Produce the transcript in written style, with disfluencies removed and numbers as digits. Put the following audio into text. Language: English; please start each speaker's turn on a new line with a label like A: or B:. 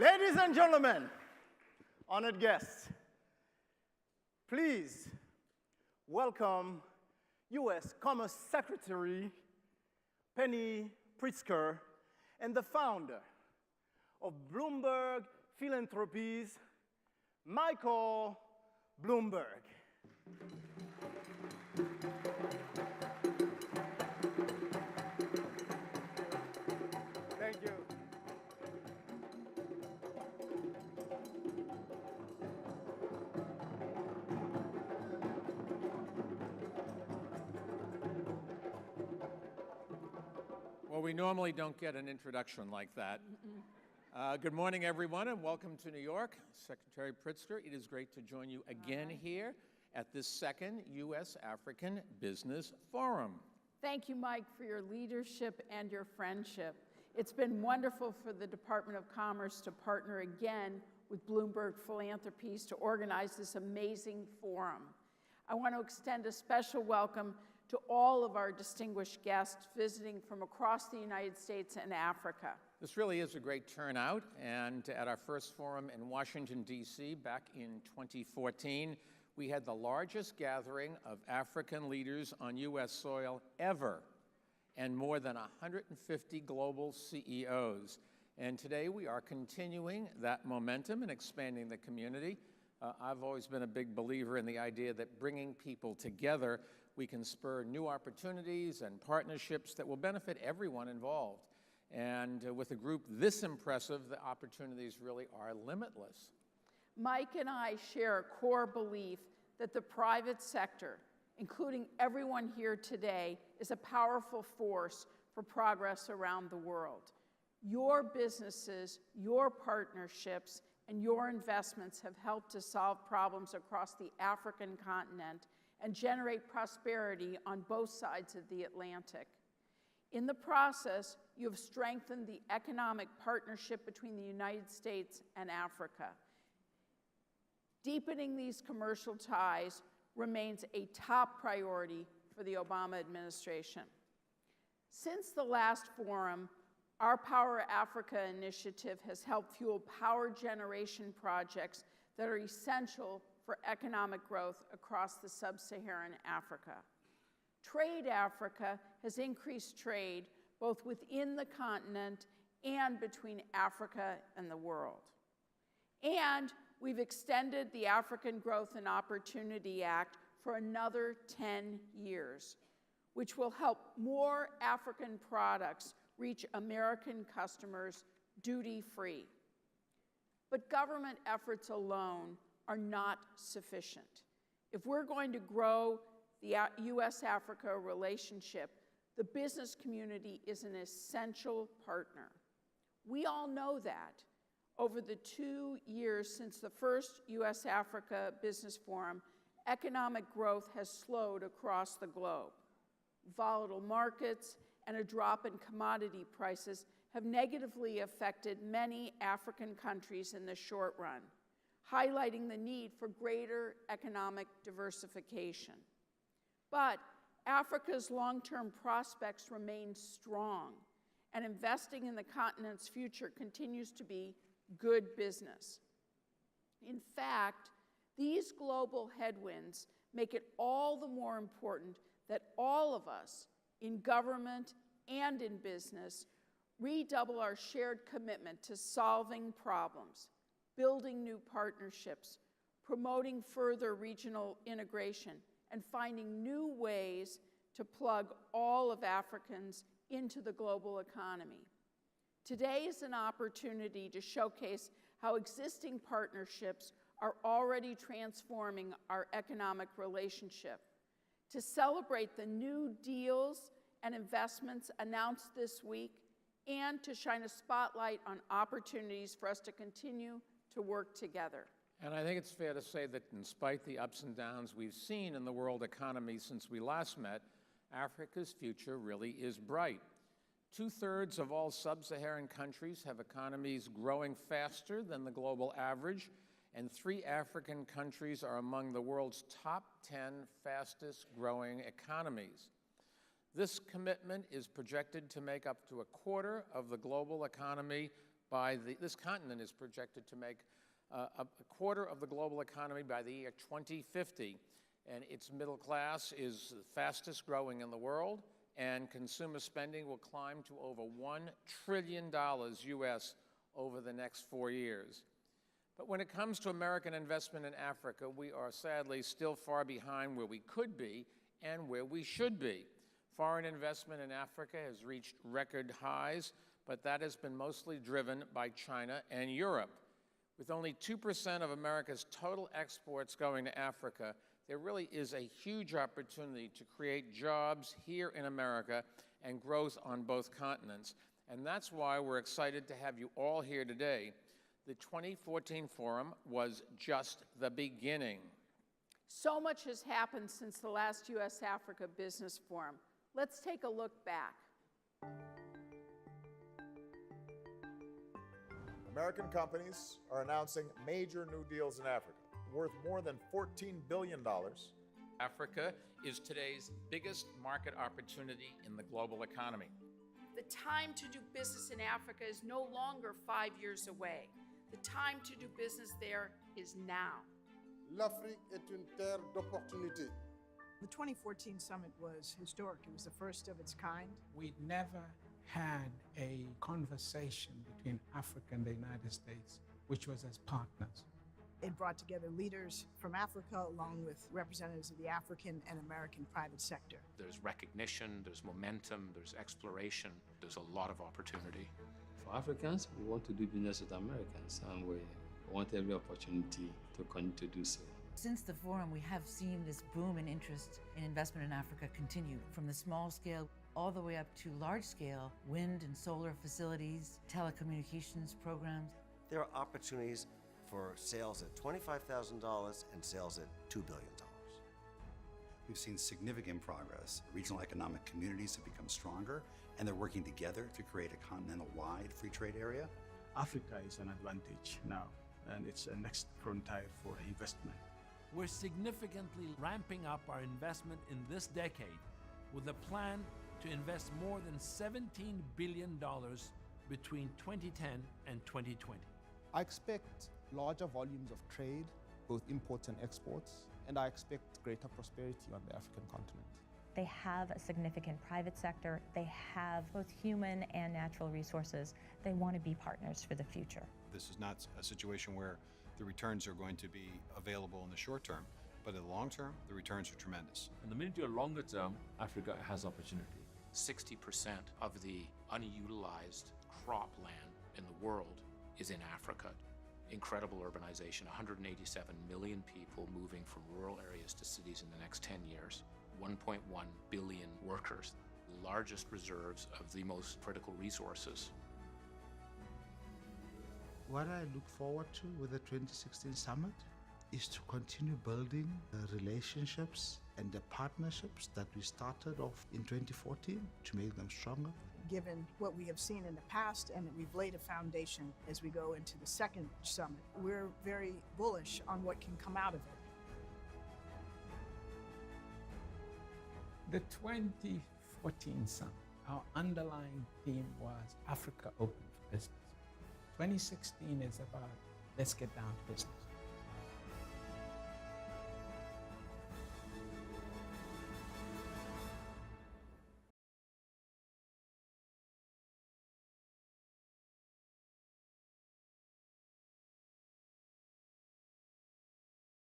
A: Ladies and gentlemen, honored guests, please welcome U.S. Commerce Secretary Penny Prizker and the founder of Bloomberg Philanthropies, Michael Bloomberg. Thank you.
B: Well, we normally don't get an introduction like that. Good morning, everyone, and welcome to New York. Secretary Prizker, it is great to join you again here at this second U.S. African Business Forum.
C: Thank you, Mike, for your leadership and your friendship. It's been wonderful for the Department of Commerce to partner again with Bloomberg Philanthropies to organize this amazing forum. I want to extend a special welcome to all of our distinguished guests visiting from across the United States and Africa.
B: This really is a great turnout, and at our first forum in Washington, D.C. back in 2014, we had the largest gathering of African leaders on U.S. soil ever, and more than 150 global CEOs. And today we are continuing that momentum and expanding the community. I've always been a big believer in the idea that bringing people together, we can spur new opportunities and partnerships that will benefit everyone involved. And with a group this impressive, the opportunities really are limitless.
C: Mike and I share a core belief that the private sector, including everyone here today, is a powerful force for progress around the world. Your businesses, your partnerships, and your investments have helped to solve problems across the African continent and generate prosperity on both sides of the Atlantic. In the process, you have strengthened the economic partnership between the United States and Africa. Deepening these commercial ties remains a top priority for the Obama administration. Since the last forum, our Power Africa initiative has helped fuel power generation projects that are essential for economic growth across the sub-Saharan Africa. Trade Africa has increased trade both within the continent and between Africa and the world. And we've extended the African Growth and Opportunity Act for another 10 years, which will help more African products reach American customers duty-free. But government efforts alone are not sufficient. If we're going to grow the U.S. Africa relationship, the business community is an essential partner. We all know that. Over the 2 years since the first U.S. Africa Business Forum, economic growth has slowed across the globe. Volatile markets and a drop in commodity prices have negatively affected many African countries in the short run, highlighting the need for greater economic diversification. But Africa's long-term prospects remain strong, and investing in the continent's future continues to be good business. In fact, these global headwinds make it all the more important that all of us, in government and in business, redouble our shared commitment to solving problems, building new partnerships, promoting further regional integration, and finding new ways to plug all of Africans into the global economy. Today is an opportunity to showcase how existing partnerships are already transforming our economic relationship, to celebrate the new deals and investments announced this week, and to shine a spotlight on opportunities for us to continue to work together.
B: And I think it's fair to say that in spite the ups and downs we've seen in the world economy since we last met, Africa's future really is bright. 2/3 of all sub-Saharan countries have economies growing faster than the global average, and 3 African countries are among the world's top 10 fastest growing economies. This commitment is projected to make up to 1/4 of the global economy This continent is projected to make a quarter of the global economy by the year 2050, and its middle class is the fastest growing in the world, and consumer spending will climb to over $1 trillion U.S. over the next 4 years. But when it comes to American investment in Africa, we are sadly still far behind where we could be and where we should be. Foreign investment in Africa has reached record highs, but that has been mostly driven by China and Europe. With only 2% of America's total exports going to Africa, there really is a huge opportunity to create jobs here in America and growth on both continents. And that's why we're excited to have you all here today. The 2014 Forum was just the beginning.
C: So much has happened since the last U.S. Africa Business Forum. Let's take a look back.
D: American companies are announcing major new deals in Africa, worth more than $14 billion.
B: Africa is today's biggest market opportunity in the global economy.
C: The time to do business in Africa is no longer 5 years away. The time to do business there is now.
E: L'Afrique est une terre d'opportunité.
F: The 2014 summit was historic. It was the first of its kind.
G: We'd never had a conversation between Africa and the United States, which was as partners.
F: It brought together leaders from Africa along with representatives of the African and American private sector.
H: There's recognition, there's momentum, there's exploration, there's a lot of opportunity.
I: For Africans, we want to do business with Americans, and we want every opportunity to continue to do so.
J: Since the forum, we have seen this boom in interest in investment in Africa continue, from the small scale all the way up to large scale wind and solar facilities, telecommunications programs.
K: There are opportunities for sales at $25,000 and sales at $2 billion.
L: We've seen significant progress. Regional economic communities have become stronger, and they're working together to create a continental-wide free trade area.
M: Africa is an advantage now, and it's a next frontier for investment.
N: We're significantly ramping up our investment in this decade with a plan to invest more than $17 billion between 2010 and 2020.
O: I expect larger volumes of trade, both imports and exports, and I expect greater prosperity on the African continent.
P: They have a significant private sector. They have both human and natural resources. They want to be partners for the future.
Q: This is not a situation where the returns are going to be available in the short term, but in the long term, the returns are tremendous.
R: In the medium to longer term, Africa has opportunity.
H: 60% of the unutilized cropland in the world is in Africa. Incredible urbanization, 187 million people moving from rural areas to cities in the next 10 years, 1.1 billion workers, the largest reserves of the most critical resources.
S: What I look forward to with the 2016 summit is to continue building the relationships and the partnerships that we started off in 2014 to make them stronger.
F: Given what we have seen in the past and that we've laid a foundation as we go into the second summit, we're very bullish on what can come out of it.
G: The 2014 summit, our underlying theme was Africa Open for Business. 2016 is about let's get down to business.